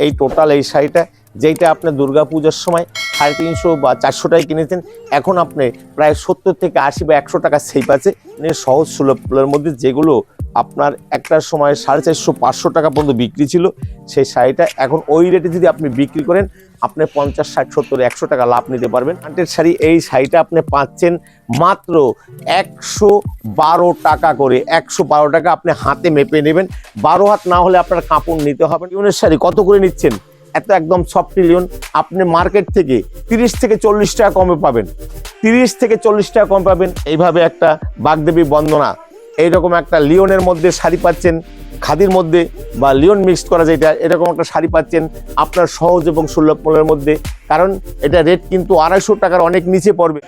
এই টোটাল এই শাড়িটা যেইটা আপনি দুর্গাপূজার সময় 350 বা 400 টাকায় কিনেছেন, এখন আপনি প্রায় 70 থেকে 80 বা 100 টাকা সেভ আছে। সহজ সুলভের মধ্যে যেগুলো আপনার একটার সময় 450-500 টাকা পর্যন্ত বিক্রি ছিল, সেই শাড়িটা এখন ওই রেটে যদি আপনি বিক্রি করেন, আপনি 50, 60, 70, 100 টাকা লাভ নিতে পারবেন। প্যান্টের শাড়ি এই শাড়িটা আপনি পাচ্ছেন মাত্র 112 টাকা করে। 112 টাকা আপনি হাতে মেপে নেবেন, 12 হাত না হলে আপনার কাপড় নিতে হবে। লিওনের শাড়ি কত করে নিচ্ছেন? এত একদম সফট লিওন আপনি মার্কেট থেকে 30 থেকে 40 টাকা কমে পাবেন। 30 থেকে 40 টাকা কম পাবেন। এইভাবে একটা বাগদেবী বন্দনা এইরকম একটা লিওনের মধ্যে শাড়ি পাচ্ছেন, খাদির মধ্যে বা লিওন মিক্সড করা যেটা, এরকম একটা শাড়ি পাচ্ছেন আপনার সহজ এবং সুলভ মূল্যের মধ্যে। কারণ এটা রেট কিন্তু 250 টাকার অনেক নিচে পড়বে।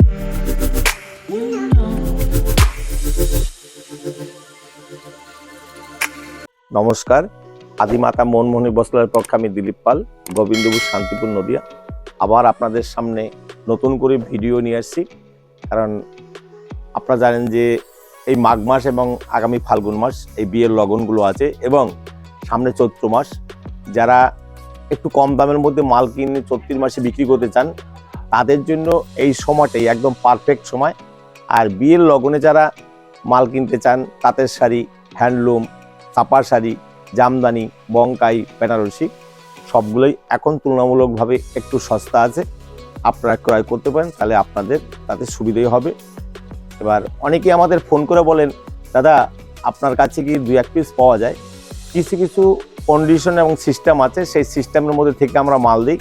নমস্কার, আদিমাতা মনমোহনী বস্ত্রালয়ের পক্ষে আমি দিলীপ পাল, গোবিন্দপুর, শান্তিপুর, নদিয়া। আবার আপনাদের সামনে নতুন করে ভিডিও নিয়ে আসছি। কারণ আপনারা জানেন যে এই মাঘ মাস এবং আগামী ফাল্গুন মাস এই বিয়ের লগনগুলো আছে, এবং সামনে চৈত্র মাস। যারা একটু কম দামের মধ্যে মাল কিনে চৈত্র মাসে বিক্রি করতে চান, তাদের জন্য এই সময়টাই একদম পারফেক্ট সময়। আর বিয়ের লগনে যারা মাল কিনতে চান, তাঁতের শাড়ি, হ্যান্ডলুম, ছাপা শাড়ি, জামদানি, বঙ্কাই, বেনারসি সবগুলোই এখন তুলনামূলকভাবে একটু সস্তা আছে। আপনারা ক্রয় করতে পারেন, তাহলে আপনাদের তাতে সুবিধাই হবে। এবার অনেকেই আমাদের ফোন করে বলেন, দাদা আপনার কাছে কি 2-1 পিস পাওয়া যায়? কিছু কিছু কন্ডিশন এবং সিস্টেম আছে, সেই সিস্টেমের মধ্যে থেকে আমরা মাল দিই।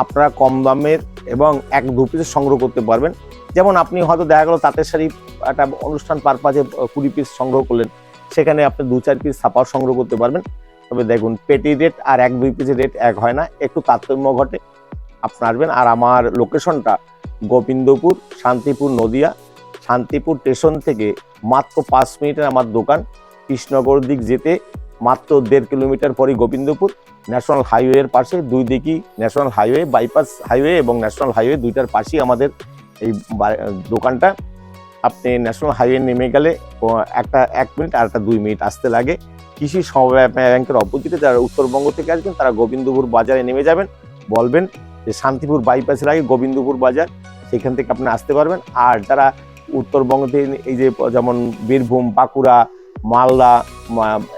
আপনারা কম দামের এবং 1-2 পিস সংগ্রহ করতে পারবেন। যেমন আপনি হয়তো দেখা গেল তাঁতের শাড়ি একটা অনুষ্ঠান পারপাজে 20 পিস সংগ্রহ করলেন, সেখানে আপনি 2-4 পিস ছাপাও সংগ্রহ করতে পারবেন। তবে দেখুন, পেটি রেট আর 1-2 পিসের রেট এক হয় না, একটু তারতম্য ঘটে। আপনি আসবেন। আর আমার লোকেশনটা গোবিন্দপুর, শান্তিপুর, নদিয়া। শান্তিপুর স্টেশন থেকে মাত্র 5 মিনিটের আমার দোকান। কৃষ্ণনগর দিক যেতে মাত্র 1.5 কিলোমিটার পরই গোবিন্দপুর। ন্যাশনাল হাইওয়ের পাশে, দুই দিকই ন্যাশনাল হাইওয়ে, বাইপাস হাইওয়ে এবং ন্যাশনাল হাইওয়ে দুইটার পাশেই আমাদের এই দোকানটা। আপনি ন্যাশনাল হাইওয়ে নেমে গেলে একটা 1 মিনিট আর একটা 2 মিনিট আসতে লাগে। কৃষি সমবায় ব্যাংকের অপোজিটে যারা উত্তরবঙ্গ থেকে আসবেন, তারা গোবিন্দপুর বাজারে নেমে যাবেন। বলবেন যে শান্তিপুর বাইপাসের আগে গোবিন্দপুর বাজার, সেখান থেকে আপনি আসতে পারবেন। আর যারা উত্তরবঙ্গ থেকে এই যে যেমন বীরভূম, বাঁকুড়া, মালদা,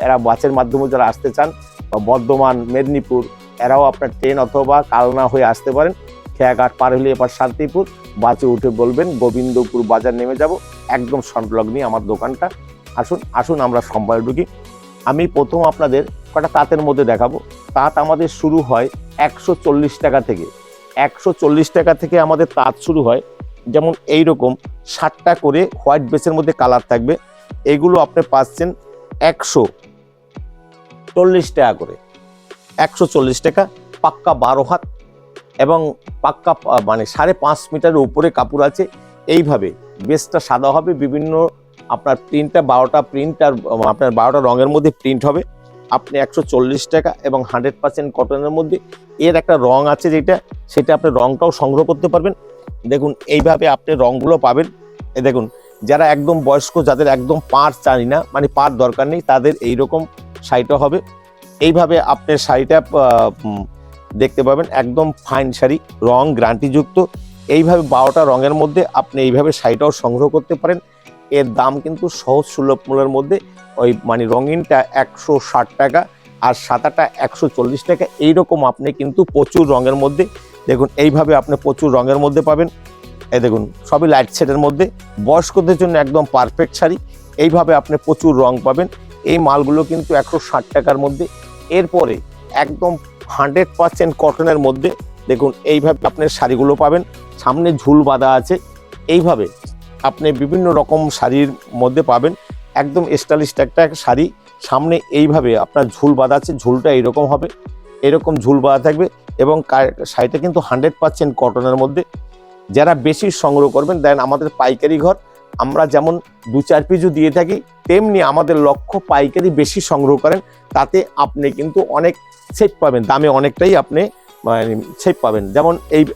এরা বাসের মাধ্যমে যারা আসতে চান, বা বর্ধমান, মেদিনীপুর, এরাও আপনার ট্রেন অথবা কালনা হয়ে আসতে পারেন। খেয়াঘাট পার হলে এবার শান্তিপুর বাসে উঠে বলবেন গোবিন্দপুর বাজার নেমে যাব। একদম সংলগ্নই আমার দোকানটা। আসুন আসুন আমরা সম্পাদে ঢুকি। আমি প্রথম আপনাদের কটা তাঁতের মধ্যে দেখাবো। তাঁত আমাদের শুরু হয় 140 টাকা থেকে। 140 টাকা থেকে আমাদের তাঁত শুরু হয়। যেমন এইরকম 7টা করে হোয়াইট বেসের মধ্যে কালার থাকবে। এগুলো আপনি পাচ্ছেন 140 টাকা করে। 140 টাকা, পাক্কা 12 হাত এবং পাক্কা মানে 5.5 মিটারের উপরে কাপড় আছে। এইভাবে বেসটা সাদা হবে, বিভিন্ন আপনার প্রিন্টটা 12টা প্রিন্ট আর আপনার 12টা রঙের মধ্যে প্রিন্ট হবে। আপনি 140 টাকা এবং 100% কটনের মধ্যে। এর একটা রং আছে যেটা, সেটা আপনি রংটাও সংগ্রহ করতে পারবেন। দেখুন এইভাবে আপনি রংগুলো পাবেন। দেখুন, যারা একদম বয়স্ক, যাদের একদম পাড় চাই না, মানে পাড় দরকার নেই, তাদের এইরকম শাড়িটা হবে। এইভাবে আপনি শাড়িটা দেখতে পাবেন, একদম ফাইন শাড়ি, রং গ্যারান্টিযুক্ত। এইভাবে 12টা রঙের মধ্যে আপনি এইভাবে শাড়িটাও সংগ্রহ করতে পারেন। এর দাম কিন্তু সহজ সুলভ মূল্যের মধ্যে। ওই মানে রঙিনটা 160 টাকা আর সাদাটা 140 টাকা। এইরকম আপনি কিন্তু প্রচুর রঙের মধ্যে, দেখুন এইভাবে আপনি প্রচুর রঙের মধ্যে পাবেন। এই দেখুন, সবই লাইট শেডের মধ্যে, বয়স্কদের জন্য একদম পারফেক্ট শাড়ি। এইভাবে আপনি প্রচুর রং পাবেন। এই মালগুলো কিন্তু 160 টাকার মধ্যে। এরপরে একদম 100% কটনের মধ্যে দেখুন এইভাবে আপনি শাড়িগুলো পাবেন। সামনে ঝুল বাঁধা আছে। এইভাবে আপনি বিভিন্ন রকম শাড়ির মধ্যে পাবেন। একদম স্টাইলিশ একটা শাড়ি, সামনে এইভাবে আপনার ঝুল বাঁধা আছে। ঝুলটা এইরকম হবে, এরকম ঝুল বাঁধা থাকবে এবং শাড়িটা কিন্তু 100% কটনের মধ্যে। যারা বেশি সংগ্রহ করবেন, দেন আমাদের পাইকারি ঘর, আমরা যেমন 2-4 পিসও দিয়ে থাকি, তেমনি আমাদের লক্ষ্য পাইকারি বেশি সংগ্রহ করেন। তাতে আপনি কিন্তু অনেক সেভ পাবেন, দামে অনেকটাই আপনি মানে সেভ পাবেন। যেমন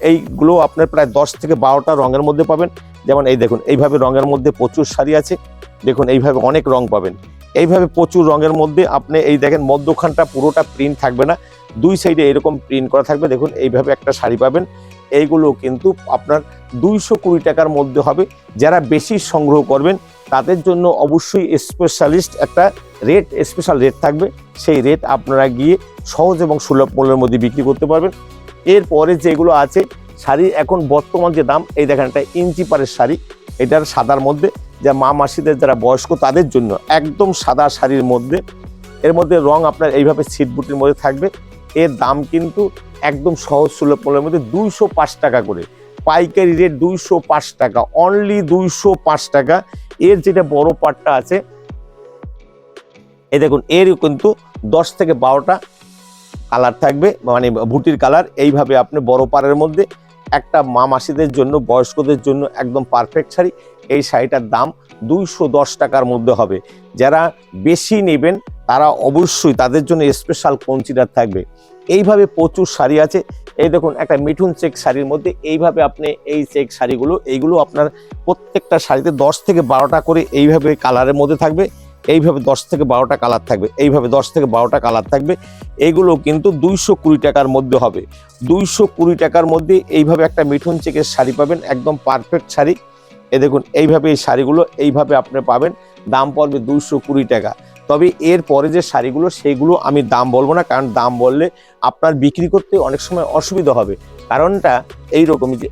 এইগুলো আপনার প্রায় 10 থেকে 12টা রঙের মধ্যে পাবেন। যেমন এই দেখুন, এইভাবে রঙের মধ্যে প্রচুর শাড়ি আছে। দেখুন এইভাবে অনেক রং পাবেন। এইভাবে প্রচুর রঙের মধ্যে আপনি এই দেখেন, মধ্যখানটা পুরোটা প্রিন্ট থাকবে না, দুই সাইডে এরকম প্রিন্ট করা থাকবে। দেখুন এইভাবে একটা শাড়ি পাবেন। এইগুলো কিন্তু আপনার 220 টাকার মধ্যে হবে। যারা বেশি সংগ্রহ করবেন তাদের জন্য অবশ্যই স্পেশালিস্ট একটা স্পেশাল রেট থাকবে। সেই রেট আপনারা গিয়ে সহজ এবং সুলভ মূল্যের মধ্যে বিক্রি করতে পারবেন। এরপরে যেগুলো আছে শাড়ি এখন বর্তমান যে দাম, এই দেখেন একটা ইঞ্চি পারের শাড়ি, এটার সাদার মধ্যে, যা মা মাসিদের যারা বয়স্ক তাদের জন্য একদম সাদা শাড়ির মধ্যে, এর মধ্যে রং আপনার এইভাবে ছিট বুটির মধ্যে থাকবে। এর দাম কিন্তু একদম সহজ সুলভ মূল্যের মধ্যে 205 টাকা করে, পাইকারি রেট 205 টাকা, অনলি 205 টাকা। এর যেটা বড় পাটটা আছে এই দেখুন, এর কিন্তু 10 থেকে 12টা কালার থাকবে, মানে বুটির কালার। এইভাবে আপনি বড় পাড়ের মধ্যে একটা মা মাসিদের জন্য, বয়স্কদের জন্য একদম পারফেক্ট শাড়ি। এই শাড়িটার দাম 210 টাকার মধ্যে হবে। যারা বেশি নেবেন তারা অবশ্যই, তাদের জন্য স্পেশাল কনসিডার থাকবে। এইভাবে প্রচুর শাড়ি আছে। এই দেখুন একটা মিঠুন চেক শাড়ির মধ্যে এইভাবে আপনি এই চেক শাড়িগুলো, এইগুলো আপনার প্রত্যেকটা শাড়িতে 10 থেকে 12টা করে এইভাবে কালারের মধ্যে থাকবে। এইভাবে 10 থেকে 12টা কালার থাকবে, এইভাবে 10 থেকে 12টা কালার থাকবে। এগুলো কিন্তু 220 টাকার মধ্যে হবে। 220 টাকার মধ্যে এইভাবে একটা মিঠুন চেকের শাড়ি পাবেন, একদম পারফেক্ট শাড়ি। এ দেখুন এইভাবে এই শাড়িগুলো এইভাবে আপনি পাবেন, দাম পড়বে 220 টাকা। তবে এর পরে যে শাড়িগুলো সেইগুলো আমি দাম বলবো না, কারণ দাম বললে আপনার বিক্রি করতে অনেক সময় অসুবিধা হবে। কারণটা এইরকমই যে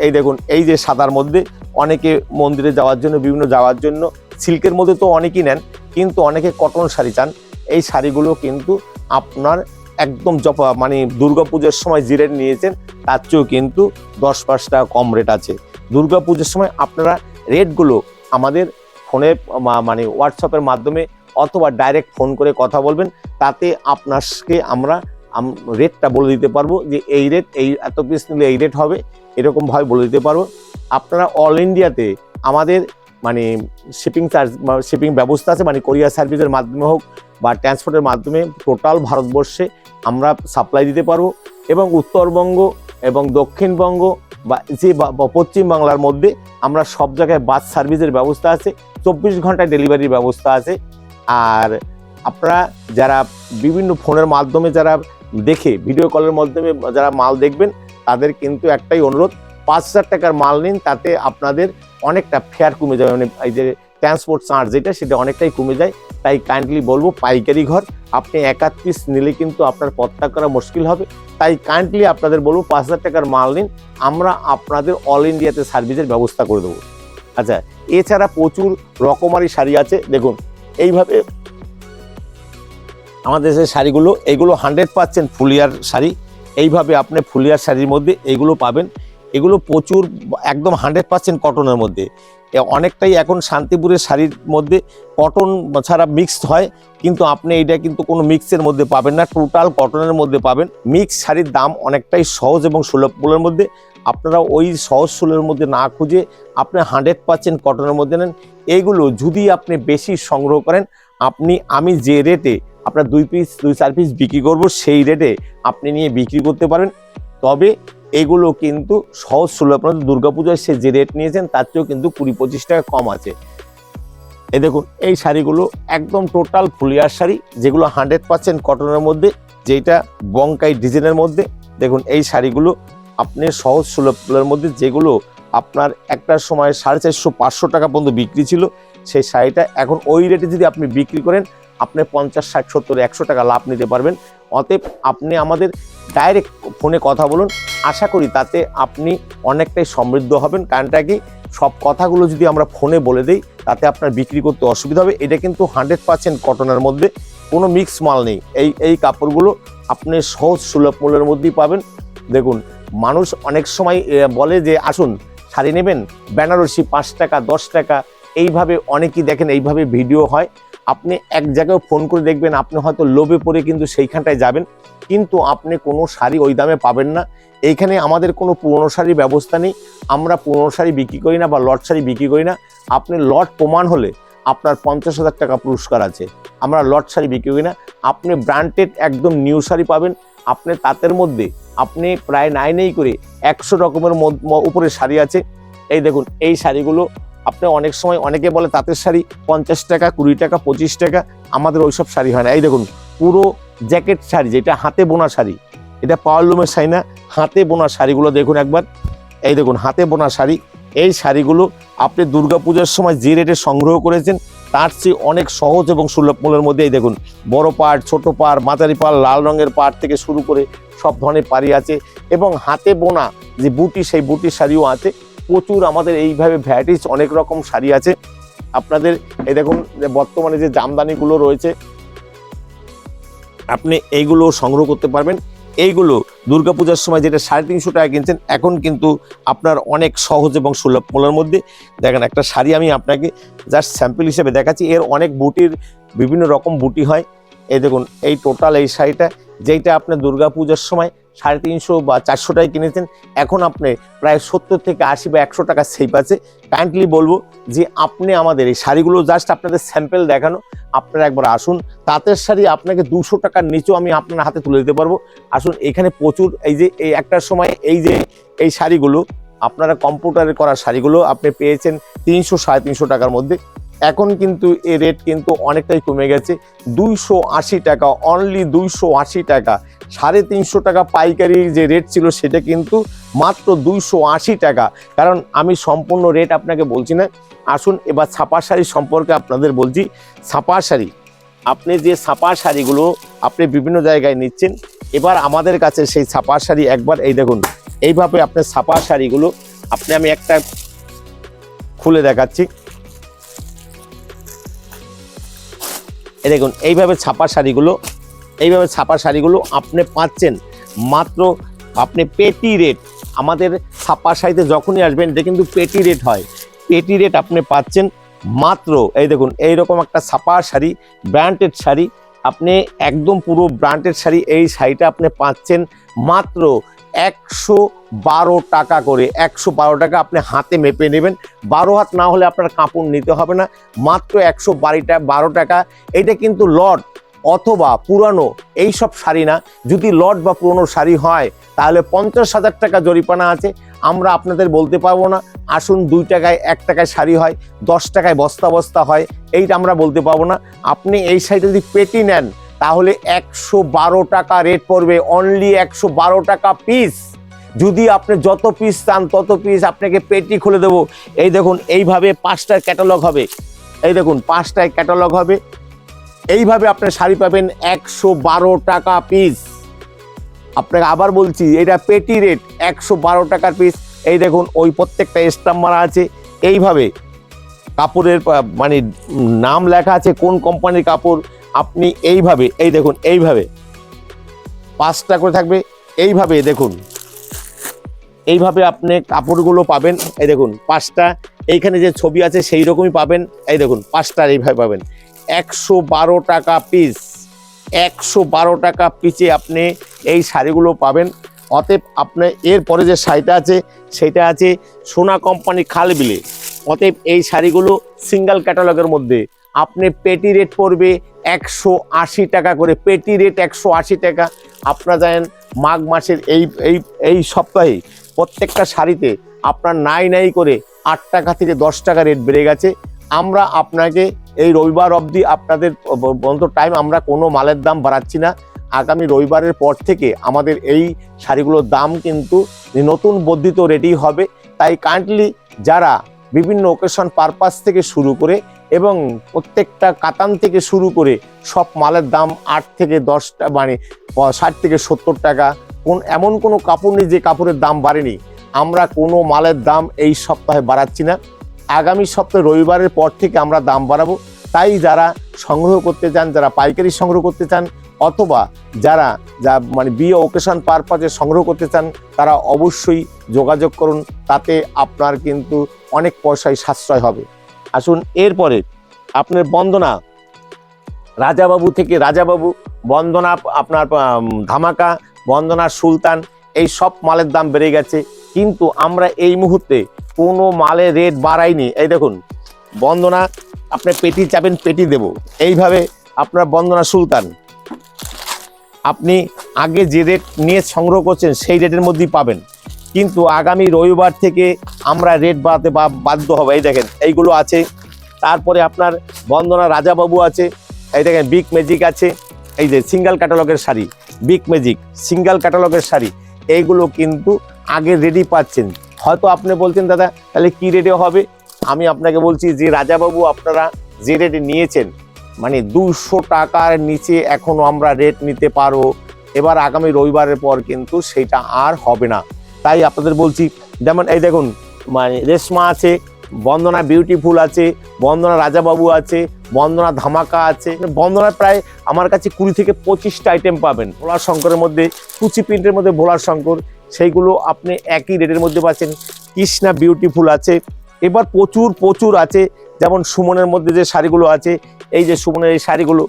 এই দেখুন, এই যে সাদার মধ্যে অনেকে মন্দিরে যাওয়ার জন্য, বিভিন্ন যাওয়ার জন্য, সিল্কের মধ্যে তো অনেকেই নেন, কিন্তু অনেকে কটন শাড়ি চান। এই শাড়িগুলো কিন্তু আপনার একদম মানে দুর্গাপূজার সময় যে রেট নিয়েছেন তার চেয়েও কিন্তু 10-5 টাকা কম রেট আছে। দুর্গাপূজার সময় আপনারা রেটগুলো আমাদের ফোনে, মানে হোয়াটসঅ্যাপের মাধ্যমে অথবা ডাইরেক্ট ফোন করে কথা বলবেন, তাতে আপনাকে আমরা রেটটা বলে দিতে পারবো যে এই রেট, এই এত পিস নিলে এই রেট হবে, এরকমভাবে বলে দিতে পারবো। আপনারা অল ইন্ডিয়াতে আমাদের মানে শিপিং ব্যবস্থা আছে, মানে কোরিয়ার সার্ভিসের মাধ্যমে হোক বা ট্রান্সপোর্টের মাধ্যমে টোটাল ভারতবর্ষে আমরা সাপ্লাই দিতে পারবো। এবং উত্তরবঙ্গ এবং দক্ষিণবঙ্গ বা যে পশ্চিম বাংলার মধ্যে আমরা সব জায়গায় বাস সার্ভিসের ব্যবস্থা আছে, 24 ঘন্টায় ডেলিভারির ব্যবস্থা আছে। আর আপনারা যারা বিভিন্ন ফোনের মাধ্যমে যারা দেখে, ভিডিও কলের মাধ্যমে যারা মাল দেখবেন, তাদের কিন্তু একটাই অনুরোধ, 5,000 টাকার মাল নিন, তাতে আপনাদের অনেকটা ফেয়ার কমে যাবে, মানে এই যে ট্রান্সপোর্ট চার্জ যেটা, সেটা অনেকটাই কমে যায়। তাই কাইন্ডলি বলবো, পাইকারি ঘর, আপনি 1-8 পিস নিলে কিন্তু আপনার পত্তা করা মুশকিল হবে। তাই কাইন্ডলি আপনাদের বলবো 5,000 টাকার মাল নিন, আমরা আপনাদের অল ইন্ডিয়াতে সার্ভিসের ব্যবস্থা করে দেবো। আচ্ছা, এছাড়া প্রচুর রকমারি শাড়ি আছে। দেখুন এইভাবে আমাদের যে শাড়িগুলো, এগুলো 100% ফুলিয়ার শাড়ি। এইভাবে আপনি ফুলিয়ার শাড়ির মধ্যে এগুলো পাবেন। এগুলো প্রচুর একদম 100% কটনের মধ্যে। অনেকটাই এখন শান্তিপুরের শাড়ির মধ্যে কটন ছাড়া মিক্সড হয়, কিন্তু আপনি এটা কিন্তু কোনো মিক্সের মধ্যে পাবেন না, টোটাল কটনের মধ্যে পাবেন। মিক্স শাড়ির দাম অনেকটাই সহজ এবং সুলভ মূল্যের মধ্যে। আপনারা ওই সহজ সুলভের মধ্যে না খুঁজে আপনি 100% কটনের মধ্যে নেন। এইগুলো যদি আপনি বেশি সংগ্রহ করেন, আমি যে রেটে আপনার 2-4 পিস বিক্রি করব, সেই রেটে আপনি নিয়ে বিক্রি করতে পারেন। তবে এগুলো কিন্তু সহজ সুলভ, দুর্গাপূজায় সে যে রেট নিয়েছেন তার চেয়েও কিন্তু 20-25 টাকা কম আছে। এই দেখুন এই শাড়িগুলো একদম টোটাল ফুলিয়ার শাড়ি, যেগুলো 100% কটনের মধ্যে, যেটা বঙ্কাই ডিজাইনের মধ্যে। দেখুন এই শাড়িগুলো আপনি সহজ সুলভের মধ্যে, যেগুলো আপনার একটা সময় 450-500 টাকা পর্যন্ত বিক্রি ছিল, সেই শাড়িটা এখন ওই রেটে যদি আপনি বিক্রি করেন, আপনি 50-60-70-100 টাকা লাভ নিতে পারবেন। অতএব আপনি আমাদের ডাইরেক্ট ফোনে কথা বলুন, আশা করি তাতে আপনি অনেকটাই সমৃদ্ধ হবেন। কারণটা কি, সব কথাগুলো যদি আমরা ফোনে বলে দিই তাতে আপনার বিক্রি করতে অসুবিধা হবে। এটা কিন্তু 100% কটনের মধ্যে, কোনো মিক্স মাল নেই। এই কাপড়গুলো আপনি সহজ সুলভ মূল্যের মধ্যেই পাবেন। দেখুন মানুষ অনেক সময় বলে যে আসুন শাড়ি নেবেন, বেনারসি 5 টাকা 10 টাকা, এইভাবে অনেকেই দেখেন এইভাবে ভিডিও হয়। আপনি এক জায়গায় ফোন করে দেখবেন, আপনি হয়তো লোভে পড়ে কিন্তু সেইখানটায় যাবেন, কিন্তু আপনি কোনো শাড়ি ওই দামে পাবেন না। এইখানে আমাদের কোনো পুরনো শাড়ির ব্যবস্থা নেই, আমরা পুরনো শাড়ি বিক্রি করি না বা লট শাড়ি বিক্রি করি না। আপনি লট প্রমাণ হলে আপনার 50,000 টাকা পুরস্কার আছে। আমরা লট শাড়ি বিক্রি করি না। আপনি ব্র্যান্ডেড একদম নিউ শাড়ি পাবেন। আপনি তাঁতের মধ্যে আপনি প্রায় নাই করে 100 রকমের উপরে শাড়ি আছে। এই দেখুন এই শাড়িগুলো আপনি অনেক সময় অনেকে বলে তাঁতের শাড়ি 50 টাকা 20 টাকা 25 টাকা, আমাদের ওইসব শাড়ি হয় না। এই দেখুন পুরো জ্যাকেট শাড়ি, যেটা হাতে বোনা শাড়ি, এটা পাওয়ারলুমের শাড়ি না, হাতে বোনা শাড়িগুলো দেখুন একবার। এই দেখুন হাতে বোনা শাড়ি, এই শাড়িগুলো আপনি দুর্গাপূজার সময় যে রেটে সংগ্রহ করেছেন তার চেয়ে অনেক সহজ এবং সুলভ মূল্যের মধ্যে। এই দেখুন বড় পাড়, ছোট পাড়, মাঝারি পাড়, লাল রঙের পাড় থেকে শুরু করে সব ধরনের পাড়ি আছে এবং হাতে বোনা যে বুটি, সেই বুটির শাড়িও আছে। প্রচুর আমাদের এইভাবে ভ্যারাইটিস অনেক রকম শাড়ি আছে আপনাদের। এই দেখুন যে বর্তমানে যে জামদানিগুলো রয়েছে আপনি এইগুলো সংগ্রহ করতে পারবেন। এইগুলো দুর্গাপূজার সময় যেটা 350 টাকা কিনছেন, এখন কিন্তু আপনার অনেক সহজ এবং সুলভ মূল্যের মধ্যে। দেখেন একটা শাড়ি আমি আপনাকে জাস্ট স্যাম্পল হিসেবে দেখাচ্ছি, এর অনেক বুটির বিভিন্ন রকম বুটি হয়। এই দেখুন এই টোটাল এই শাড়িটা, যেইটা আপনার দুর্গাপূজার সময় 350 বা 400 টাকায় কিনেছেন, এখন আপনি প্রায় 70 থেকে 80 বা 100 টাকা সেভ আছে। কাইন্ডলি বলবো যে আপনি আমাদের এই শাড়িগুলো জাস্ট আপনাদের স্যাম্পল দেখানো, আপনারা একবার আসুন। তাঁতের শাড়ি আপনাকে 200 টাকার নিচেও আমি আপনার হাতে তুলে দিতে পারবো। আসুন, এখানে প্রচুর এই যে এই একটার সময় এই যে এই শাড়িগুলো আপনারা কম্পিউটারে করা শাড়িগুলো আপনি পেয়েছেন 300 350 টাকার মধ্যে। এখন কিন্তু এই রেট কিন্তু অনেকটাই কমে গেছে, 280 টাকা, অনলি 280 টাকা। 350 টাকা পাইকারি যে রেট ছিল সেটা কিন্তু মাত্র 280 টাকা। কারণ আমি সম্পূর্ণ রেট আপনাকে বলছি না। আসুন এবার ছাপা শাড়ি সম্পর্কে আপনাদের বলছি। ছাপা শাড়ি, আপনি যে ছাপা শাড়িগুলো আপনি বিভিন্ন জায়গায় নিচ্ছেন, এবার আমাদের কাছে সেই ছাপা শাড়ি একবার এই দেখুন এইভাবে আপনার ছাপা শাড়িগুলো আমি একটা খুলে দেখাচ্ছি। এই দেখুন এইভাবে ছাপা শাড়িগুলো আপনি পাচ্ছেন মাত্র, আপনি পেটি রেট। আমাদের ছাপা শাড়িতে যখনই আসবেন এটা কিন্তু পেটি রেট হয়, পেটি রেট আপনি পাচ্ছেন মাত্র। এই দেখুন এইরকম একটা ছাপা শাড়ি, ব্র্যান্ডেড শাড়ি, আপনি একদম পুরো ব্র্যান্ডেড শাড়ি, এই শাড়িটা আপনি পাচ্ছেন মাত্র 112 টাকা করে। 112 টাকা আপনি হাতে মেপে নেবেন, 12 হাত না হলে আপনার কাপড় নিতে হবে না, মাত্র 112 টাকা। এটা কিন্তু লট অথবা পুরানো এই সব শাড়ি না। যদি লট বা পুরনো শাড়ি হয় তাহলে 50,000 টাকা জরিমানা আছে, আমরা আপনাদের বলতে পারবো না। আসুন 2 টাকায় 1 টাকায় শাড়ি হয়, 10 টাকায় বস্তা বস্তা হয়, এইটা আমরা বলতে পারবো না। আপনি এই শাড়িটা যদি পেটি নেন তাহলে 112 টাকা রেট পড়বে, অনলি 112 টাকা পিস। যদি আপনি যত পিস চান তত পিস আপনাকে পেটি খুলে দেবো। এই দেখুন এইভাবে 5টার ক্যাটালগ হবে, এই দেখুন 5টায় ক্যাটালগ হবে। এইভাবে আপনি শাড়ি পাবেন 112 টাকা পিস। আপনাকে আবার বলছি এটা পেটি রেট, 112 টাকার পিস। এই দেখুন ওই প্রত্যেকটা স্টাম্প মারা আছে, এইভাবে কাপড়ের মানে নাম লেখা আছে কোন কোম্পানির কাপড়। আপনি এইভাবে এই দেখুন এইভাবে 5টা করে থাকবে, এইভাবে দেখুন এইভাবে আপনি কাপড়গুলো পাবেন। এই দেখুন 5টা, এইখানে যে ছবি আছে সেই রকমই পাবেন। এই দেখুন 5টার এইভাবে পাবেন 112 টাকা পিস। 112 টাকা পিসে আপনি এই শাড়িগুলো পাবেন। অতএব আপনি এরপরে যে শাড়িটা আছে সেটা আছে সোনা কোম্পানি খালবিলে। অতএব এই শাড়িগুলো সিঙ্গেল ক্যাটালগের মধ্যে আপনি পেটি রেট পড়বে 180 টাকা করে, পেটি রেট 180 টাকা। আপনারা জানেন মাঘ মাসের এই সপ্তাহে প্রত্যেকটা শাড়িতে আপনার নাই করে 8 টাকা থেকে 10 টাকা রেট বেড়ে গেছে। আমরা আপনাকে এই রবিবার অবধি আপনাদের বন্ধ টাইম, আমরা কোনো মালের দাম বাড়াচ্ছি না। আগামী রবিবারের পর থেকে আমাদের এই শাড়িগুলোর দাম কিন্তু নতুন বর্ধিত রেটেই হবে। তাই কাইন্ডলি যারা বিভিন্ন ওকেশন পারপাস থেকে শুরু করে এবং প্রত্যেকটা কাতান থেকে শুরু করে সব মালের দাম 8 থেকে 10টা মানে 60 থেকে 70 টাকা, এমন কোনো কাপড় নেই যে কাপড়ের দাম বাড়েনি। আমরা কোনো মালের দাম এই সপ্তাহে বাড়াচ্ছি না, আগামী সপ্তাহে রবিবারের পর থেকে আমরা দাম বাড়াবো। তাই যারা সংগ্রহ করতে চান, যারা পাইকারি সংগ্রহ করতে চান অথবা যারা মানে বিয়ে ওকেশন পারপাসে সংগ্রহ করতে চান তারা অবশ্যই যোগাযোগ করুন, তাতে আপনার কিন্তু অনেক পয়সায় সাশ্রয় হবে। আসুন এরপরে আপনার বন্দনা রাজাবাবু থেকে, রাজাবাবু, বন্দনা আপনার ধামাকা, বন্দনা সুলতান, এই সব মালের দাম বেড়ে গেছে, কিন্তু আমরা এই মুহূর্তে কোনো মালের রেট বাড়াইনি। এই দেখুন বন্দনা, আপনি পেটি চাবেন পেটি দেব। এইভাবে আপনার বন্দনা সুলতান আপনি আগে যে রেট নিয়ে সংগ্রহ করছেন সেই রেটের মধ্যেই পাবেন, কিন্তু আগামী রবিবার থেকে আমরা রেট বাড়াতে বাধ্য হবে। এই দেখেন এইগুলো আছে। তারপরে আপনার বন্দনা রাজাবাবু আছে, এই দেখেন বিগ ম্যাজিক আছে, এই যে সিঙ্গেল ক্যাটালগের শাড়ি, বিগ ম্যাজিক সিঙ্গেল ক্যাটালগের শাড়ি, এইগুলো কিন্তু আগে রেডি পাচ্ছেন। হয়তো আপনি বলছেন দাদা তাহলে কি রেটে হবে, আমি আপনাকে বলছি যে রাজাবাবু আপনারা যে রেটে নিয়েছেন মানে 200 টাকার নিচে এখনো আমরা রেট নিতে পারবো। এবার আগামী রবিবারের পর কিন্তু সেটা আর হবে না। তাই আপনাদের বলছি, যেমন এই দেখুন মানে রেশমা আছে, বন্দনা বিউটিফুল আছে, বন্দনা রাজাবাবু আছে, বন্দনা ধামাকা আছে, বন্দনা প্রায় আমার কাছে 20 থেকে 25টা আইটেম পাবেন। ভোলার শঙ্করের মধ্যে কুচি প্রিন্টের মধ্যে ভোলার শঙ্কর, সেইগুলো আপনি একই রেটের মধ্যে পাচ্ছেন। কৃষ্ণা বিউটিফুল আছে, এবার প্রচুর আছে, যেমন সুমনের মধ্যে যে শাড়িগুলো আছে, এই যে সুমনের এই শাড়িগুলো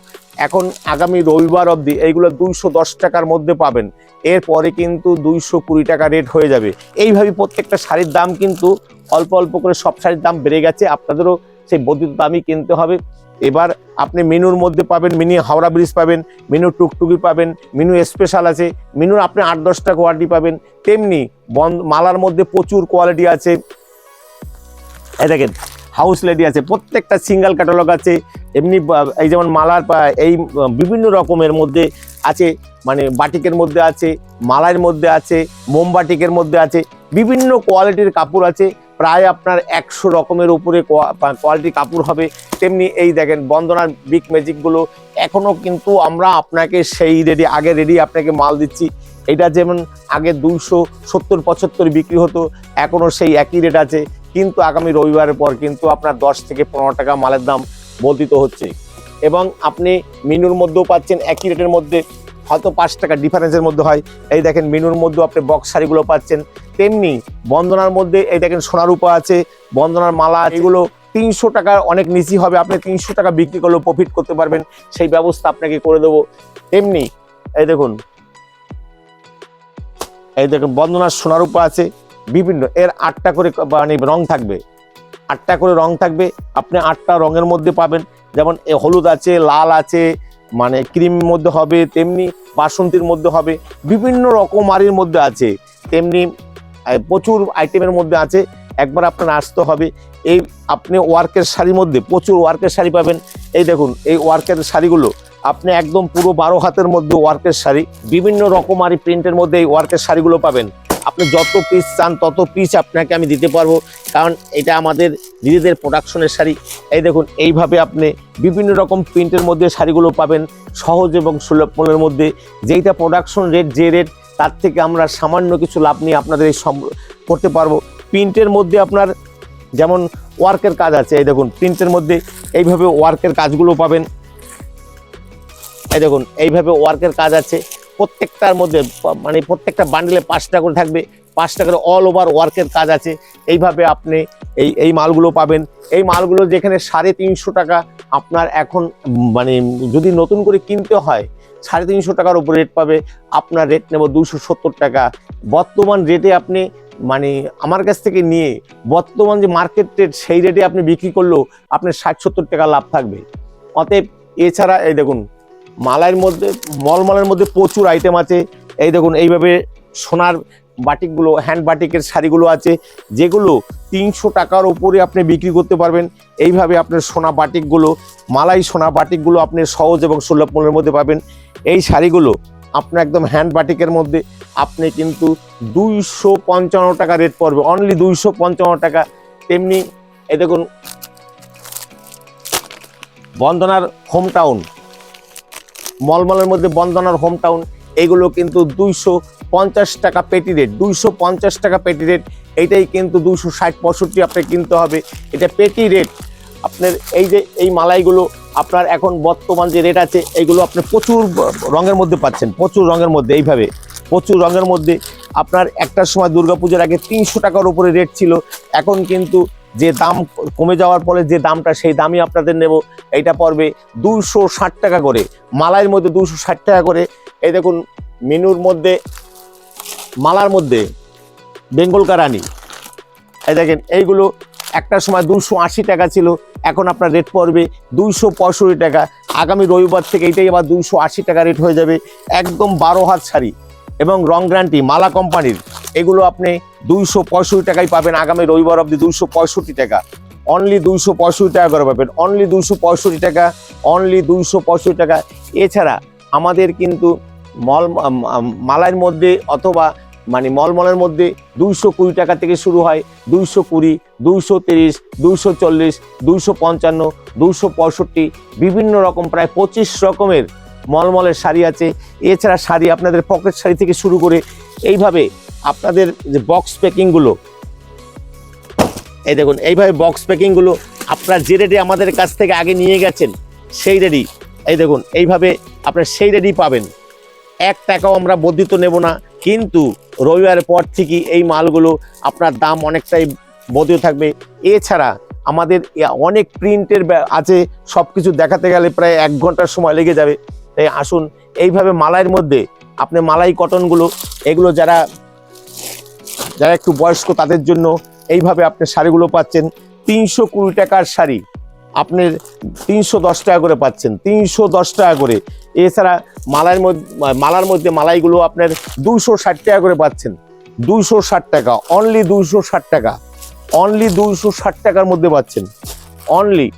এখন আগামী রবিবার অবধি এইগুলো 210 টাকার মধ্যে পাবেন। এরপরে কিন্তু 220 টাকা রেট হয়ে যাবে। এইভাবে প্রত্যেকটা শাড়ির দাম কিন্তু অল্প অল্প করে সব শাড়ির দাম বেড়ে গেছে, আপনাদেরও সেই বর্ধিত দামই কিনতে হবে। এবার আপনি মেনুর মধ্যে পাবেন, মিনি হাওড়া ব্রিজ পাবেন, মেনু টুকটুকি পাবেন, মেনু স্পেশাল আছে, মেনুর আপনি 8-10টা কোয়ালিটি পাবেন। তেমনি মালার মধ্যে প্রচুর কোয়ালিটি আছে, এই দেখেন হাউস লেডি আছে, প্রত্যেকটা সিঙ্গেল ক্যাটালগ আছে। এমনি এই যেমন মালার এই বিভিন্ন রকমের মধ্যে আছে, মানে বাটিকের মধ্যে আছে, মালার মধ্যে আছে, মোমবাটিকের মধ্যে আছে, বিভিন্ন কোয়ালিটির কাপড় আছে। প্রায় আপনার 100 রকমের উপরে কোয়ালিটি কাপড় হবে। তেমনি এই দেখেন বন্দনার বিগ ম্যাজিকগুলো এখনও কিন্তু আমরা আপনাকে সেই আগে রেডি আপনাকে মাল দিচ্ছি। এটা যেমন আগে 270-75 বিক্রি হতো, এখনও সেই একই রেট আছে, কিন্তু আগামী রবিবারের পর কিন্তু আপনার 10 থেকে 15 টাকা মালের দাম বর্ধিত হচ্ছে। এবং আপনি মেনুর মধ্যেও পাচ্ছেন একই রেটের মধ্যে, হয়তো 5 টাকা ডিফারেন্সের মধ্যে হয়। এই দেখেন মেনুর মধ্যেও আপনি বক্স শাড়িগুলো পাচ্ছেন। তেমনি বন্দনার মধ্যে এই দেখেন সোনারূপা আছে, বন্দনার মালা, এগুলো 300 টাকার অনেক নিচি হবে, আপনি 300 টাকা বিক্রি করলেও প্রফিট করতে পারবেন, সেই ব্যবস্থা আপনাকে করে দেবো। তেমনি এই দেখুন বন্দনার সোনারূপা আছে বিভিন্ন, এর 8টা করে মানে রং থাকবে, 8টা করে রং থাকবে, আপনি 8টা রঙের মধ্যে পাবেন। যেমন হলুদ আছে, লাল আছে, মানে ক্রিম মধ্যে হবে, তেমনি বাসন্তীর মধ্যে হবে, বিভিন্ন রকমারির মধ্যে আছে, তেমনি প্রচুর আইটেমের মধ্যে আছে। একবার আপনার আসতে হবে। এই আপনি ওয়ার্কের শাড়ির মধ্যে প্রচুর ওয়ার্কের শাড়ি পাবেন। এই দেখুন এই ওয়ার্কের শাড়িগুলো আপনি একদম পুরো 12 হাতের মধ্যে ওয়ার্কের শাড়ি, বিভিন্ন রকমারি প্রিন্টের মধ্যে এই ওয়ার্কের শাড়িগুলো পাবেন। আপনি যত পিস চান তত পিস আপনাকে আমি দিতে পারবো, কারণ এটা আমাদের নিজেদের প্রোডাকশনের শাড়ি। এই দেখুন এইভাবে আপনি বিভিন্ন রকম প্রিন্টের মধ্যে শাড়িগুলো পাবেন সহজ এবং সুলভ মূল্যের মধ্যে। যেইটা প্রোডাকশন রেট, যে রেট, তার থেকে আমরা সামান্য কিছু লাভ নিয়ে আপনাদের এই করতে পারবো। প্রিন্টের মধ্যে আপনার যেমন ওয়ার্কের কাজ আছে, এই দেখুন প্রিন্টের মধ্যে এইভাবে ওয়ার্কের কাজগুলো পাবেন। এই দেখুন এইভাবে ওয়ার্কের কাজ আছে, প্রত্যেকটার মধ্যে মানে প্রত্যেকটা বান্ডেলে 5টা করে থাকবে, 5টা করে অল ওভার ওয়ার্কের কাজ আছে। এইভাবে আপনি এই মালগুলো পাবেন। এই মালগুলো যেখানে 350 টাকা আপনার এখন মানে যদি নতুন করে কিনতে হয় 350 টাকার উপর রেট পাবে, আপনার রেট নেব 270 টাকা। বর্তমান রেটে আপনি মানে আমার কাছ থেকে নিয়ে বর্তমান যে মার্কেট রেট সেই রেটে আপনি বিক্রি করলেও আপনার 60-70 টাকা লাভ থাকবে। অতএব এছাড়া এই দেখুন মালার মধ্যে মলমলের মধ্যে প্রচুর আইটেম আছে। এই দেখুন এইভাবে সোনার বাটিকগুলো, হ্যান্ড বাটিকের শাড়িগুলো আছে, যেগুলো 300 টাকার উপরে আপনি বিক্রি করতে পারবেন। এইভাবে আপনার সোনা বাটিকগুলো, মালাই সোনা বাটিকগুলো আপনি সহজ এবং সুলভ মূল্যের মধ্যে পাবেন। এই শাড়িগুলো আপনার একদম হ্যান্ড বাটিকের মধ্যে আপনি কিন্তু 255 টাকা রেট পড়বে, অনলি 255 টাকা। তেমনি এই দেখুন বন্দনার হোম টাউন, মলমলের মধ্যে বন্দনার হোম টাউন, এগুলো কিন্তু 250 টাকা পেটি রেট, 250 টাকা পেটি রেট। এইটাই কিন্তু 260-65 আপনি কিনতে হবে, এটা পেটি রেট। আপনার এই যে এই মালাইগুলো আপনার এখন বর্তমান যে রেট আছে, এইগুলো আপনি প্রচুর রঙের মধ্যে পাচ্ছেন, প্রচুর রঙের মধ্যে। এইভাবে প্রচুর রঙের মধ্যে আপনার একটার সময় দুর্গাপূজার আগে 300 টাকার উপরে রেট ছিল, এখন কিন্তু যে দাম কমে যাওয়ার ফলে যে দামটা, সেই দামই আপনাদের নেব। এইটা পড়বে 260 টাকা করে, মালাইয়ের মধ্যে 260 টাকা করে। এই দেখুন মেনুর মধ্যে মালার মধ্যে বেঙ্গল কারানি, এই দেখেন এইগুলো একটার সময় 280 টাকা ছিল, এখন আপনার রেট পড়বে 265 টাকা। আগামী রবিবার থেকে এইটাই আবার 280 টাকা রেট হয়ে যাবে। একদম 12 হাত শাড়ি এবং রং গ্যারান্টি মালা কোম্পানির, এগুলো আপনি 265 টাকায় পাবেন। আগামী রবিবার অবধি 265 টাকা, অনলি 265 টাকা করে পাবেন, অনলি 265 টাকা, অনলি 265 টাকা। এছাড়া আমাদের কিন্তু মালাইয়ের মধ্যে অথবা মানে মলমলের মধ্যে 220 টাকা থেকে শুরু হয়, 220, 230, 240, 255, 265, বিভিন্ন রকম প্রায় 25 রকমের মলমলের শাড়ি আছে। এছাড়া শাড়ি আপনাদের পকেট শাড়ি থেকে শুরু করে এইভাবে আপনাদের যে বক্স প্যাকিংগুলো, এই দেখুন এইভাবে বক্স প্যাকিংগুলো আপনার যে রেটে আমাদের কাছ থেকে আগে নিয়ে গেছেন সেই রেডি, এই দেখুন এইভাবে আপনার সেই রেডি পাবেন। 1 টাকাও আমরা বর্ধিত নেব না, কিন্তু রবিবারের পর থেকে এই মালগুলো আপনার দাম অনেকটাই বর্ধিত থাকবে। এছাড়া আমাদের অনেক প্রিন্টের আছে, সব কিছু দেখাতে গেলে প্রায় 1 ঘন্টার সময় লেগে যাবে। তাই আসুন এইভাবে মালাইয়ের মধ্যে আপনি মালাই কটনগুলো, এগুলো যারা একটু বয়স্ক তাদের জন্য এইভাবে আপনি শাড়িগুলো পাচ্ছেন। 320 টাকার শাড়ি আপনার 310 টাকা করে পাচ্ছেন, 310 টাকা করে। এছাড়া মালার মধ্যে মালাইগুলো আপনার 260 টাকা করে পাচ্ছেন, 260 টাকা, অনলি 260 টাকা, অনলি 260 টাকার মধ্যে পাচ্ছেন। অনলি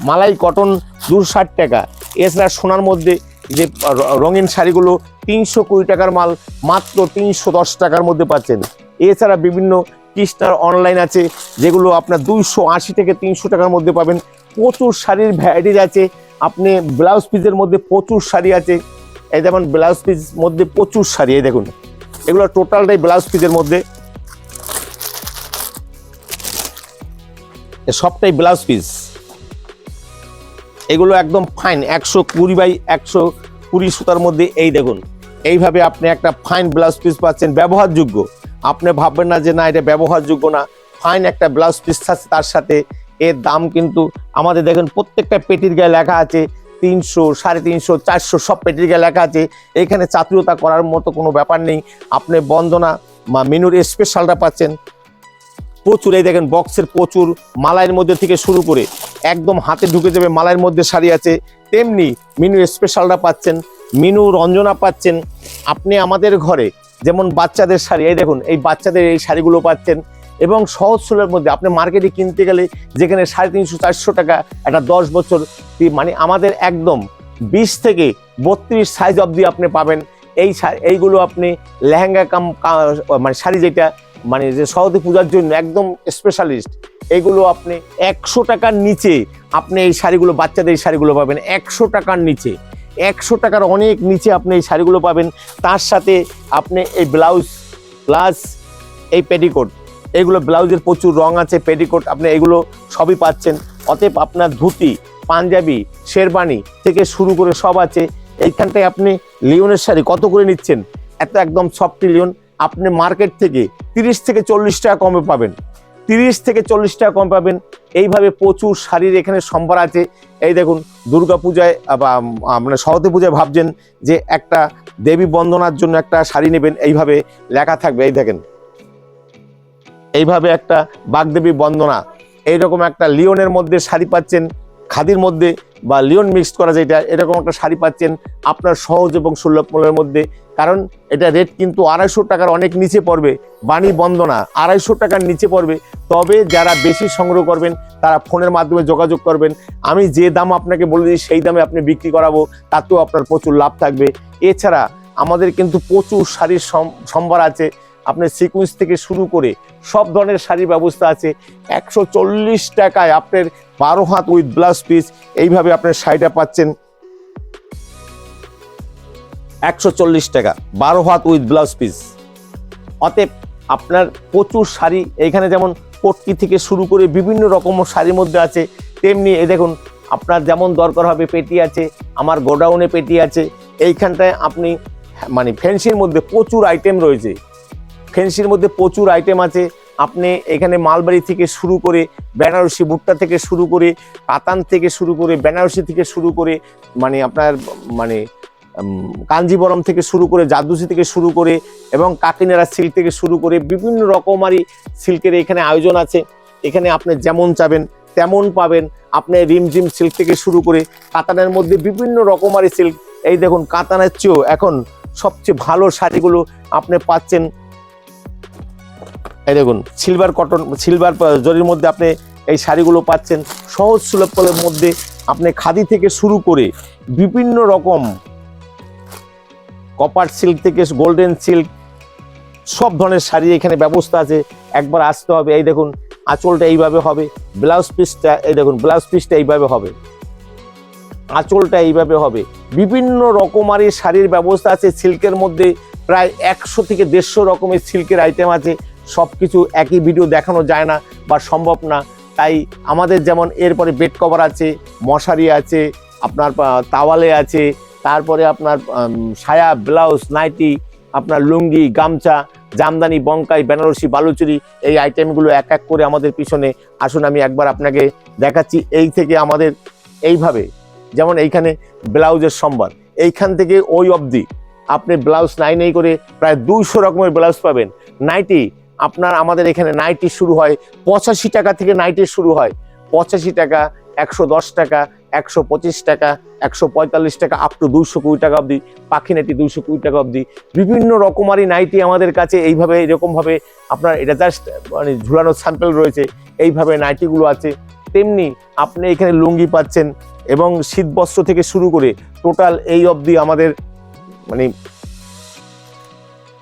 মালাই কটন 260 টাকা। এছাড়া সোনার মধ্যে যে রঙিন শাড়িগুলো 320 টাকার মাল মাত্র 310 টাকার মধ্যে পাচ্ছেন। এছাড়া বিভিন্ন কৃষ্ণার অনলাইন আছে যেগুলো আপনার 280 থেকে 300 টাকার মধ্যে পাবেন। প্রচুর শাড়ির ভ্যারাইটিস আছে। আপনি ব্লাউজ পিসের মধ্যে প্রচুর শাড়ি আছে, এই যেমন ব্লাউজ পিস মধ্যে প্রচুর শাড়ি, এই দেখুন এগুলো টোটালটাই ব্লাউজ পিসের মধ্যে, সবটাই ব্লাউজ পিস। এগুলো একদম ফাইন 120 বাই 120 সুতার মধ্যে। এই দেখুন এইভাবে আপনি একটা ফাইন ব্লাউজ পিস পাচ্ছেন, ব্যবহারযোগ্য। আপনি ভাববেন না যে না এটা ব্যবহারযোগ্য না, ফাইন একটা ব্লাউজ পিস আছে। তার সাথে এর দাম কিন্তু আমাদের দেখেন প্রত্যেকটা পেটির গায়ে লেখা আছে 300, 350, 400, সব পেটির গায়ে লেখা আছে। এখানে চাতুরতা করার মতো কোনো ব্যাপার নেই। আপনি বন্দনা মেনুর স্পেশালটা পাচ্ছেন প্রচুর। এই দেখেন বক্সের প্রচুর মালাইয়ের মধ্যে থেকে শুরু করে একদম হাতে ঢুকে যাবে মালাইয়ের মধ্যে শাড়ি আছে। তেমনি মিনু স্পেশালটা পাচ্ছেন, মিনু রঞ্জনা পাচ্ছেন। আপনি আমাদের ঘরে যেমন বাচ্চাদের শাড়ি, এই দেখুন এই বাচ্চাদের এই শাড়িগুলো পাচ্ছেন। এবং সহজ সুলভের মধ্যে আপনি মার্কেটে কিনতে গেলে যেখানে 350, 400 টাকা একটা 10 বছর, মানে আমাদের একদম 20 থেকে 32 সাইজ অবধি আপনি পাবেন। এইগুলো আপনি লেহেঙ্গা মানে শাড়ি যেটা মানে যে সরস্বতী পূজার জন্য একদম স্পেশালিস্ট, এগুলো আপনি 100 টাকার নিচে আপনি এই শাড়িগুলো, বাচ্চাদের এই শাড়িগুলো পাবেন 100 টাকার নিচে, 100 টাকার অনেক নিচে আপনি এই শাড়িগুলো পাবেন। তার সাথে আপনি এই ব্লাউজ প্লাস এই পেটিকোট, এগুলো ব্লাউজের প্রচুর রং আছে, পেটিকোট আপনি এগুলো সবই পাচ্ছেন। অতএব আপনার ধুতি, পাঞ্জাবি, শেরবানি থেকে শুরু করে সব আছে। এইখানটায় আপনি লিওনের শাড়ি কত করে নিচ্ছেন, এত একদম সফট লিওন আপনি মার্কেট থেকে 30 থেকে 40 টাকা কমে পাবেন, 30 থেকে 40 টাকা কম পাবেন। এইভাবে প্রচুর শাড়ির এখানে সম্ভার আছে। এই দেখুন দুর্গা পূজায় বা মানে সরস্বতী পূজায় ভাবছেন যে একটা দেবী বন্দনার জন্য একটা শাড়ি নেবেন, এইভাবে লেখা থাকবে। এই দেখেন এইভাবে একটা বাগদেবী বন্দনা, এইরকম একটা লিওনের মধ্যে শাড়ি পাচ্ছেন, খাদির মধ্যে বা লিওন মিক্সড করা যেটা, এরকম একটা শাড়ি পাচ্ছেন আপনার সহজ এবং সুলভ মূল্যের মধ্যে। কারণ এটা রেট কিন্তু 250 টাকার অনেক নিচে পড়বে। বাণী বন্দনা 250 টাকার নিচে পড়বে। তবে যারা বেশি সংগ্রহ করবেন তারা ফোনের মাধ্যমে যোগাযোগ করবেন। আমি যে দাম আপনাকে বলে দিই সেই দামে আপনি বিক্রি করাবো, তাতেও আপনার প্রচুর লাভ থাকবে। এছাড়া আমাদের কিন্তু প্রচুর শাড়ির সম্ভার আছে। আপনার সিকুয়েন্স থেকে শুরু করে সব ধরনের শাড়ির ব্যবস্থা আছে। 140 টাকায় আপনার 12 হাত উইথ ব্লাউজ পিস, এইভাবে আপনার শাড়িটা পাচ্ছেন 140 টাকা, 12 হাত উইথ ব্লাউজ পিস। অতএব আপনার প্রচুর শাড়ি এইখানে, যেমন পট্টি থেকে শুরু করে বিভিন্ন রকম শাড়ির মধ্যে আছে। তেমনি এই দেখুন আপনার যেমন দরকার হবে পেটি আছে, আমার গোডাউনে পেটি আছে। এইখানটায় আপনি মানে ফ্যান্সির মধ্যে প্রচুর আইটেম রয়েছে, ফ্যান্সির মধ্যে প্রচুর আইটেম আছে। আপনি এখানে মালবাড়ি থেকে শুরু করে বেনারসি ভুট্টা থেকে শুরু করে কাতান থেকে শুরু করে বেনারসি থেকে শুরু করে মানে আপনার মানে কাঞ্জিবরম থেকে শুরু করে জাদুসি থেকে শুরু করে এবং কাকিনাড়া সিল্ক থেকে শুরু করে বিভিন্ন রকমারি সিল্কের এখানে আয়োজন আছে। এখানে আপনি যেমন চাবেন তেমন পাবেন। আপনি রিমঝিম সিল্ক থেকে শুরু করে কাতানের মধ্যে বিভিন্ন রকমারি সিল্ক, এই দেখুন কাতানের চেয়েও এখন সবচেয়ে ভালো শাড়িগুলো আপনি পাচ্ছেন। এই দেখুন সিলভার কটন, সিলভার জরির মধ্যে আপনি এই শাড়িগুলো পাচ্ছেন সহজ সুলভের মধ্যে। আপনি খাদি থেকে শুরু করে বিভিন্ন রকম কপার সিল্ক থেকে গোল্ডেন সিল্ক সব ধরনের শাড়ি এখানে ব্যবস্থা আছে। একবার আসতে হবে। এই দেখুন আঁচলটা এইভাবে হবে, ব্লাউজ পিসটা এই দেখুন, ব্লাউজ পিসটা এইভাবে হবে, আঁচলটা এইভাবে হবে। বিভিন্ন রকমারি শাড়ির ব্যবস্থা আছে। সিল্কের মধ্যে প্রায় 100 থেকে 150 রকমের সিল্কের আইটেম আছে। সব কিছু একই ভিডিও দেখানো যায় না বা সম্ভব না, তাই আমাদের যেমন এরপরে বেড কভার আছে, মশারি আছে, আপনার তাওয়ালে আছে, তারপরে আপনার সায়া, ব্লাউজ, নাইটি, আপনার লুঙ্গি, গামছা, জামদানি, বঙ্কাই, বেনারসি, বালুচুরি, এই আইটেমগুলো এক এক করে আমাদের পিছনে আসুন আমি একবার আপনাকে দেখাচ্ছি। এই থেকে আমাদের এইভাবে, যেমন এইখানে ব্লাউজের সম্ভার, এইখান থেকে ওই অবধি আপনি ব্লাউজ নাই করে প্রায় 200 রকমের ব্লাউজ পাবেন। নাইটি আপনার আমাদের এখানে নাইটি শুরু হয় 85 টাকা থেকে, নাইটি শুরু হয় 85 টাকা, 110 টাকা, 125 টাকা, 145 টাকা, আপ টু 220 টাকা অবধি, পাখি নাইটি 220 টাকা অবধি। বিভিন্ন রকমারি নাইটি আমাদের কাছে এইভাবে এরকমভাবে আপনার, এটা জাস্ট মানে ঝুলানো স্যাম্পল রয়েছে, এইভাবে নাইটিগুলো আছে। তেমনি আপনি এখানে লুঙ্গি পাচ্ছেন এবং শীতবস্ত্র থেকে শুরু করে টোটাল এই অবধি আমাদের মানে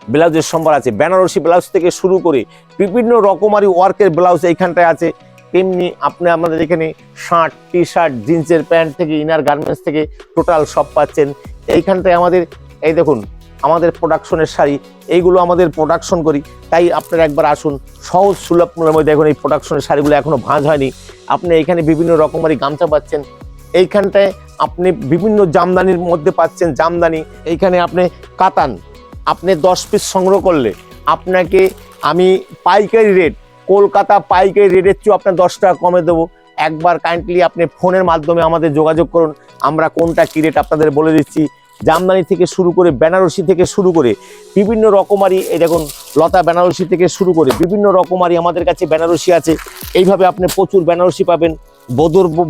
ব্লাউজের সম্ভার আছে। বেনারসি ব্লাউজ থেকে শুরু করে বিভিন্ন রকমারি ওয়ার্কের ব্লাউজ এইখানটায় আছে। তেমনি আপনি আমাদের এখানে শার্ট, টি শার্ট, জিন্সের প্যান্ট থেকে ইনার গার্মেন্টস থেকে টোটাল সব পাচ্ছেন এইখানটায়। আমাদের এই দেখুন আমাদের প্রোডাকশনের শাড়ি, এইগুলো আমাদের প্রোডাকশন করি, তাই আপনারা একবার আসুন। সহজ সুলভ মূল্যের মধ্যে দেখুন এই প্রোডাকশনের শাড়িগুলো এখনো ভাঁজ হয়নি। আপনি এখানে বিভিন্ন রকমারি গামছা পাচ্ছেন, এইখানটায় আপনি বিভিন্ন জামদানির মধ্যে পাচ্ছেন জামদানি। এইখানে আপনি কাতান, আপনি 10 পিস সংগ্রহ করলে আপনাকে আমি পাইকারি রেট, কলকাতা পাইকারি রেটের চেয়েও আপনার 10 টাকা কমে দেবো। একবার কাইন্ডলি আপনি ফোনের মাধ্যমে আমাদের যোগাযোগ করুন, আমরা কোনটা কী রেট আপনাদের বলে দিচ্ছি। জামদানি থেকে শুরু করে বেনারসি থেকে শুরু করে বিভিন্ন রকমারি, এই দেখুন লতা বেনারসি থেকে শুরু করে বিভিন্ন রকমারি আমাদের কাছে বেনারসি আছে। এইভাবে আপনি প্রচুর বেনারসি পাবেন।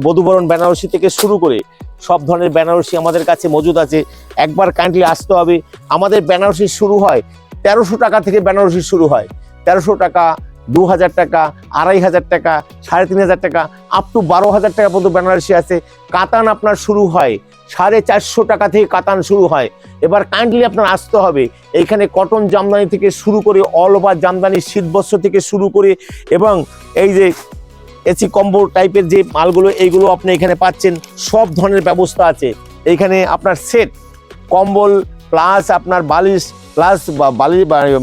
বধূবরণ বেনারসি থেকে শুরু করে সব ধরনের বেনারসি আমাদের কাছে মজুদ আছে। একবার কাইন্ডলি আসতে হবে। আমাদের বেনারসি শুরু হয় 1300 টাকা থেকে, বেনারসি শুরু হয় 1300 টাকা, 2000 টাকা, 2500 টাকা, 3500 টাকা, আপ টু 12000 টাকা পর্যন্ত বেনারসি আছে। কাতান আপনার শুরু হয় 450 টাকা থেকে, কাতান শুরু হয়। এবার কাইন্ডলি আপনার আসতে হবে। এইখানে কটন জামদানি থেকে শুরু করে অল ওভার জামদানি, শীতবস্ত্র থেকে শুরু করে এবং এই যে এসি কম্বো টাইপের যে মালগুলো, এইগুলো আপনি এখানে পাচ্ছেন। সব ধরনের ব্যবস্থা আছে এইখানে। আপনার সেট কম্বল প্লাস আপনার বালিশ প্লাস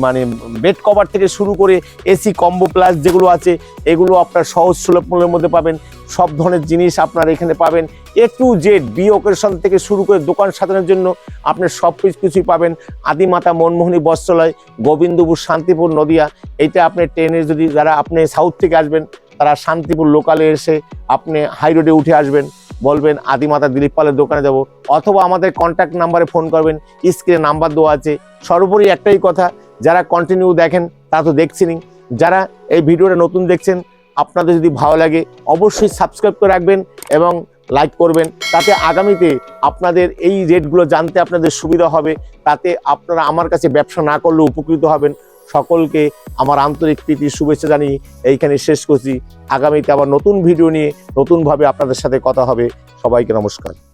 মানে বেড কভার থেকে শুরু করে এসি কম্বো প্লাস যেগুলো আছে, এগুলো আপনার সহজ সুলভ মূল্যের মধ্যে পাবেন। সব ধরনের জিনিস আপনার এখানে পাবেন। A to Z, বিয়ে অকেশন থেকে শুরু করে দোকান সাজানোর জন্য আপনি সব কিছুই পাবেন। আদিমাতা মনমোহিনী বস্ত্রালয়, গোবিন্দপুর, শান্তিপুর, নদিয়া। এইটা আপনি ট্রেনে যদি, যারা আপনি সাউথ থেকে আসবেন তারা শান্তিপুর লোকালে এসে আপনি হাই রোডে উঠে আসবেন, বলবেন আদিমাতা দিলীপ পালের দোকানে যাব, অথবা আমাদের কন্ট্যাক্ট নাম্বারে ফোন করবেন, স্ক্রিনে নাম্বার দেওয়া আছে। সর্বোপরি একটাই কথা, যারা কন্টিনিউ দেখেন তারা তো দেখছেনই, যারা এই ভিডিওটা নতুন দেখছেন আপনাদের যদি ভালো লাগে অবশ্যই সাবস্ক্রাইব করে রাখবেন এবং লাইক করবেন। তাতে আগামীতে আপনাদের এই রেটগুলো জানতে আপনাদের সুবিধা হবে। তাতে আপনারা আমার কাছে ব্যবসা না করলেও উপকৃত হবেন। সকলকে আমার আন্তরিক প্রীতি শুভেচ্ছা জানিয়ে এইখানে শেষ করছি। আগামীতে আবার নতুন ভিডিও নিয়ে নতুনভাবে আপনাদের সাথে কথা হবে। সবাইকে নমস্কার।